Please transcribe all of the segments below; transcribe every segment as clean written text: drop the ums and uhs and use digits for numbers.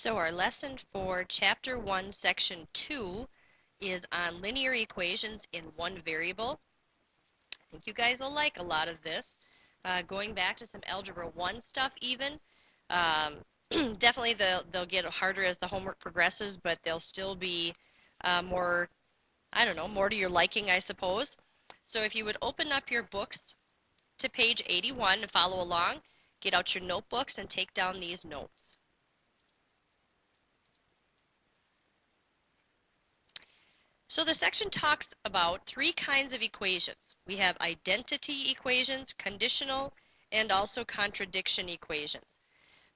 So our lesson for Chapter 1, Section 2 is on linear equations in one variable. I think you guys will like a lot of this. Going back to some Algebra 1 stuff even. Um, Definitely they'll get harder as the homework progresses, but they'll still be more, I don't know, more to your liking, I suppose. So if you would open up your books to page 81 and follow along, get out your notebooks and take down these notes. So the section talks about three kinds of equations. We have identity equations, conditional, and also contradiction equations.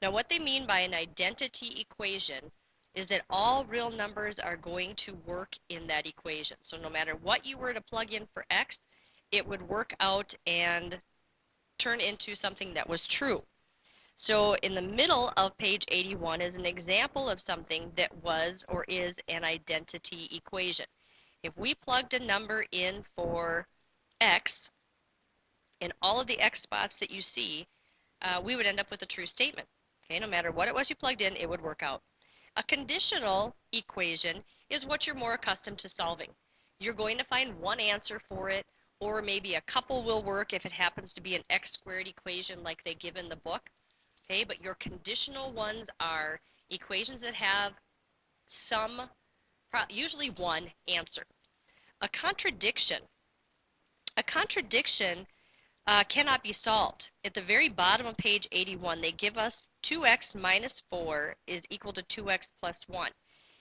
Now what they mean by an identity equation is that all real numbers are going to work in that equation. So no matter what you were to plug in for x, it would work out and turn into something that was true. So in the middle of page 81 is an example of something that was or is an identity equation. If we plugged a number in for x, and all of the x spots that you see, we would end up with a true statement. Okay, no matter what it was you plugged in, it would work out. A conditional equation is what you're more accustomed to solving. You're going to find one answer for it, or maybe a couple will work if it happens to be an x squared equation like they give in the book. Okay, but your conditional ones are equations that have some, usually one answer. A contradiction. A contradiction cannot be solved. At the very bottom of page 81, they give us 2x minus 4 is equal to 2x plus 1.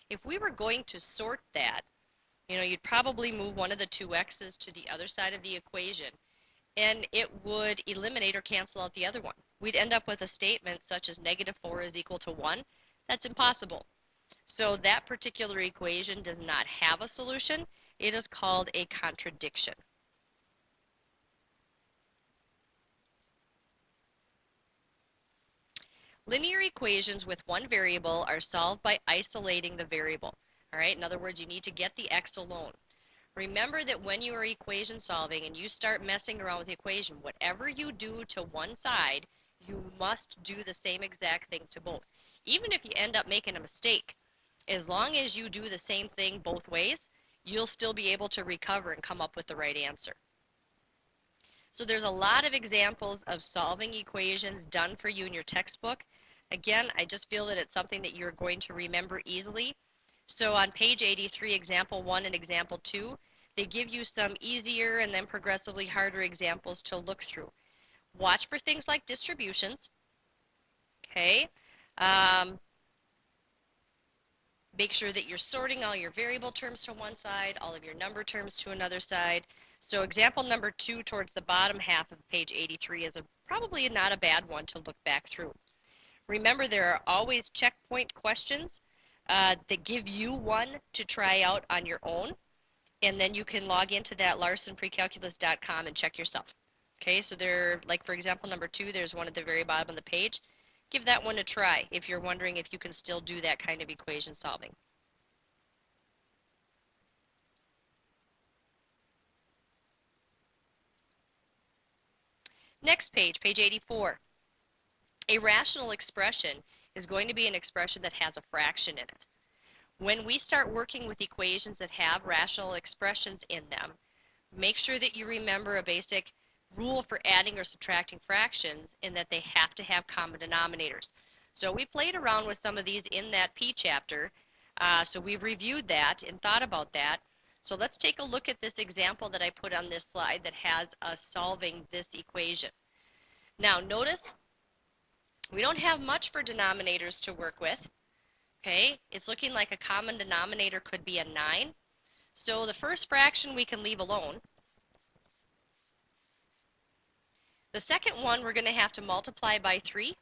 If we were going to sort that, you'd probably move one of the 2x's to the other side of the equation, and it would eliminate or cancel out the other one. We'd end up with a statement such as negative 4 is equal to 1. That's impossible. So that particular equation does not have a solution. It is called a contradiction. Linear equations with one variable are solved by isolating the variable. All right, in other words, you need to get the x alone. Remember that when you are equation solving and you start messing around with the equation, whatever you do to one side, you must do the same exact thing to both. Even if you end up making a mistake, as long as you do the same thing both ways, you'll still be able to recover and come up with the right answer. So there's a lot of examples of solving equations done for you in your textbook. Again, I just feel that it's something that you're going to remember easily. So on page 83, example 1 and example 2, they give you some easier and then progressively harder examples to look through. Watch for things like distributions. Okay. Make sure that you're sorting all your variable terms to one side, all of your number terms to another side. So example number 2 towards the bottom half of page 83 is probably not a bad one to look back through. Remember, there are always checkpoint questions that give you one to try out on your own, and then you can log into that larsonprecalculus.com and check yourself. Okay, so there, like for example number 2, there's one at the very bottom of the page. Give that one a try if you're wondering if you can still do that kind of equation solving. Next page, page 84. A rational expression is going to be an expression that has a fraction in it. When we start working with equations that have rational expressions in them, make sure that you remember a basic rule for adding or subtracting fractions in that they have to have common denominators. So we played around with some of these in that P chapter, so we've reviewed that and thought about that. So let's take a look at this example that I put on this slide that has us solving this equation. Now notice we don't have much for denominators to work with. Okay, it's looking like a common denominator could be a 9. So the first fraction we can leave alone. The second one we're going to have to multiply by 3.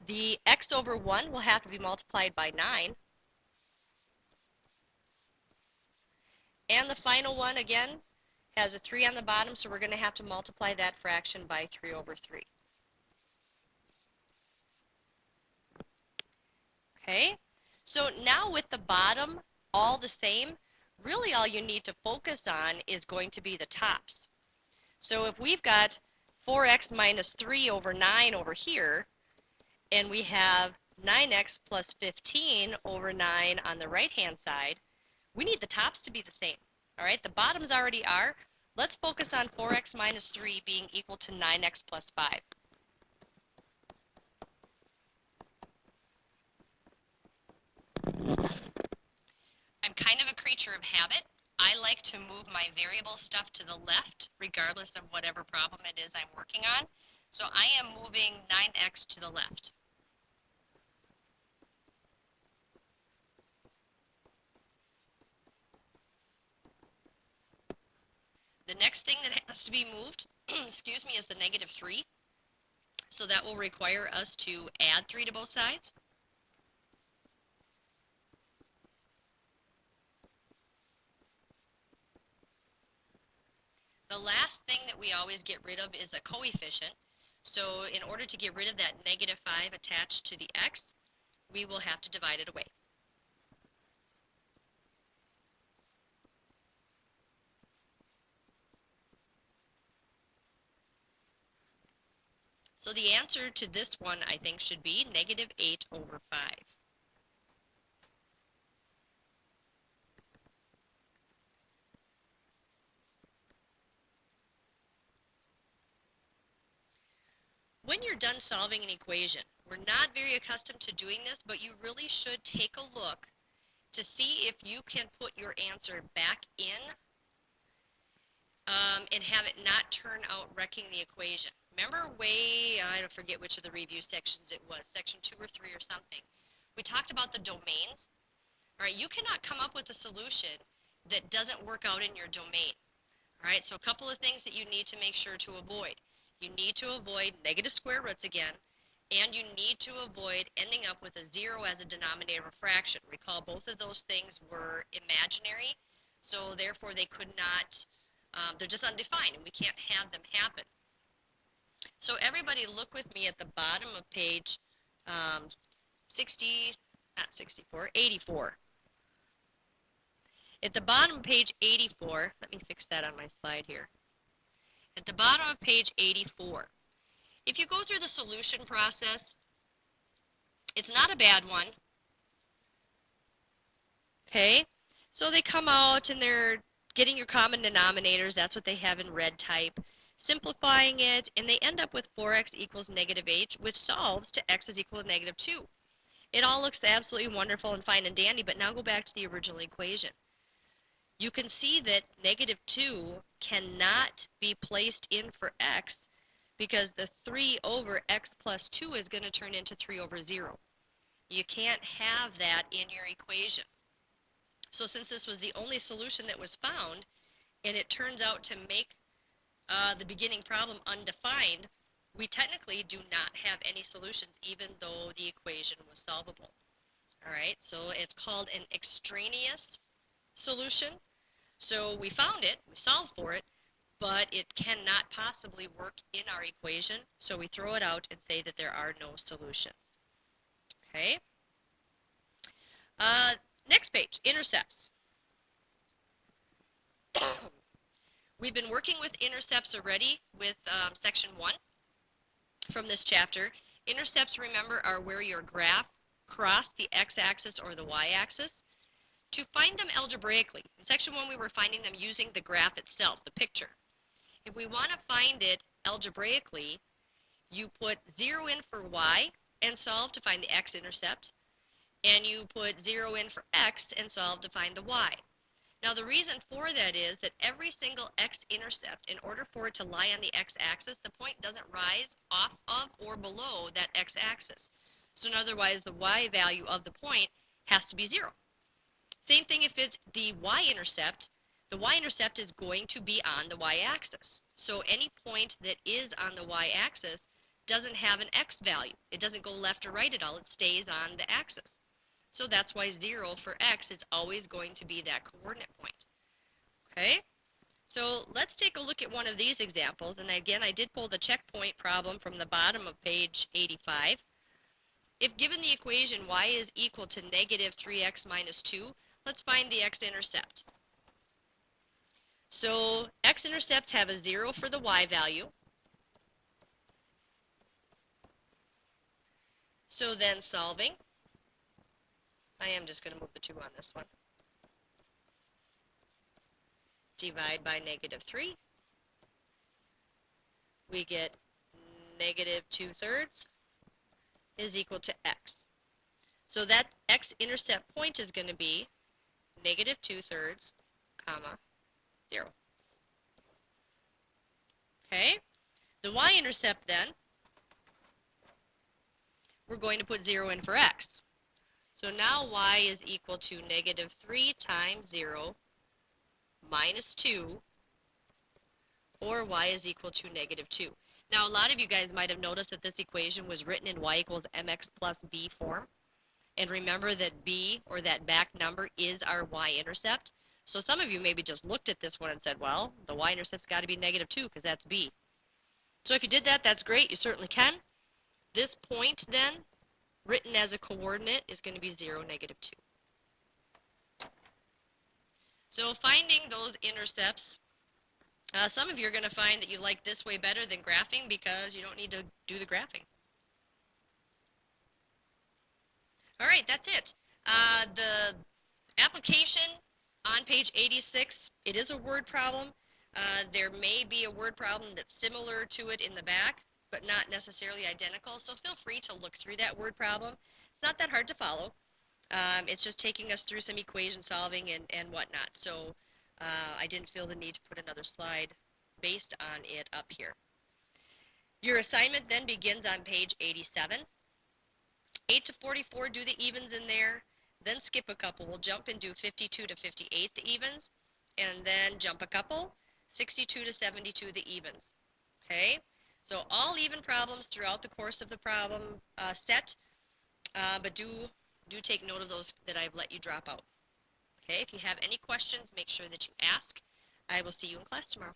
The x over 1 will have to be multiplied by 9. And the final one, again, has a 3 on the bottom, so we're going to have to multiply that fraction by 3 over 3. Okay, so now with the bottom all the same, really all you need to focus on is going to be the tops. So if we've got 4x minus 3 over 9 over here, and we have 9x plus 15 over 9 on the right-hand side, we need the tops to be the same. All right, the bottoms already are. Let's focus on 4x minus 3 being equal to 9x plus 5. I'm kind of a creature of habit. I like to move my variable stuff to the left, regardless of whatever problem it is I'm working on. So I am moving 9x to the left. The next thing that has to be moved, excuse me, is the negative 3. So that will require us to add 3 to both sides. The last thing that we always get rid of is a coefficient. So in order to get rid of that negative 5 attached to the x, we will have to divide it away. So the answer to this one, I think, should be negative 8 over 5. When you're done solving an equation, we're not very accustomed to doing this, but you really should take a look to see if you can put your answer back in and have it not turn out wrecking the equation. Remember I don't forget which of the review sections it was, section 2 or 3 or something. We talked about the domains. All right, you cannot come up with a solution that doesn't work out in your domain. All right, so a couple of things that you need to make sure to avoid. You need to avoid negative square roots again, and you need to avoid ending up with a 0 as a denominator of a fraction. Recall both of those things were imaginary, so therefore they could not, they're just undefined, and we can't have them happen. So everybody look with me at the bottom of page 84. At the bottom of page 84, let me fix that on my slide here. At the bottom of page 84, if you go through the solution process, it's not a bad one. Okay, so they come out and they're getting your common denominators. That's what they have in red type. Simplifying it, and they end up with 4x equals negative 8, which solves to x is equal to negative 2. It all looks absolutely wonderful and fine and dandy, but now go back to the original equation. You can see that negative 2 cannot be placed in for x because the 3 over x plus 2 is going to turn into 3 over 0. You can't have that in your equation. So since this was the only solution that was found, and it turns out to make the beginning problem undefined, we technically do not have any solutions even though the equation was solvable. All right, so it's called an extraneous solution. So we found it, we solved for it, but it cannot possibly work in our equation, so we throw it out and say that there are no solutions. Okay. Next page, intercepts. We've been working with intercepts already with section 1 from this chapter. Intercepts, remember, are where your graph crossed the x-axis or the y-axis. To find them algebraically, in section 1 we were finding them using the graph itself, the picture. If we want to find it algebraically, you put 0 in for y and solve to find the x-intercept, and you put 0 in for x and solve to find the y. Now the reason for that is that every single x-intercept, in order for it to lie on the x-axis, the point doesn't rise off of or below that x-axis. So in other words, the y value of the point has to be 0. Same thing if it's the y-intercept. The y-intercept is going to be on the y-axis. So any point that is on the y-axis doesn't have an x value. It doesn't go left or right at all. It stays on the axis. So that's why 0 for x is always going to be that coordinate point. Okay? So let's take a look at one of these examples. And again, I did pull the checkpoint problem from the bottom of page 85. If given the equation y is equal to negative 3x minus 2, let's find the x-intercept. So x-intercepts have a 0 for the y value. So then solving, I am just going to move the 2 on this one. Divide by negative 3. We get negative 2/3 is equal to x. So that x-intercept point is going to be negative 2/3, comma, 0. Okay? The y-intercept then, we're going to put 0 in for x. So now y is equal to negative 3 times 0 minus 2, or y is equal to negative 2. Now, a lot of you guys might have noticed that this equation was written in y equals mx plus b form. And remember that b, or that back number, is our y-intercept. So some of you maybe just looked at this one and said, well, the y-intercept's got to be negative 2 because that's b. So if you did that, that's great. You certainly can. This point then, written as a coordinate, is going to be 0, negative 2. So finding those intercepts, some of you are going to find that you like this way better than graphing because you don't need to do the graphing. All right, that's it. The application on page 86, it is a word problem. There may be a word problem that's similar to it in the back, but not necessarily identical, so feel free to look through that word problem. It's not that hard to follow. It's just taking us through some equation solving and whatnot, so I didn't feel the need to put another slide based on it up here. Your assignment then begins on page 87. 8 to 44, do the evens in there, then skip a couple. We'll jump and do 52 to 58, the evens, and then jump a couple, 62 to 72, the evens. Okay, so all even problems throughout the course of the problem set, but do take note of those that I've let you drop out. Okay, if you have any questions, make sure that you ask. I will see you in class tomorrow.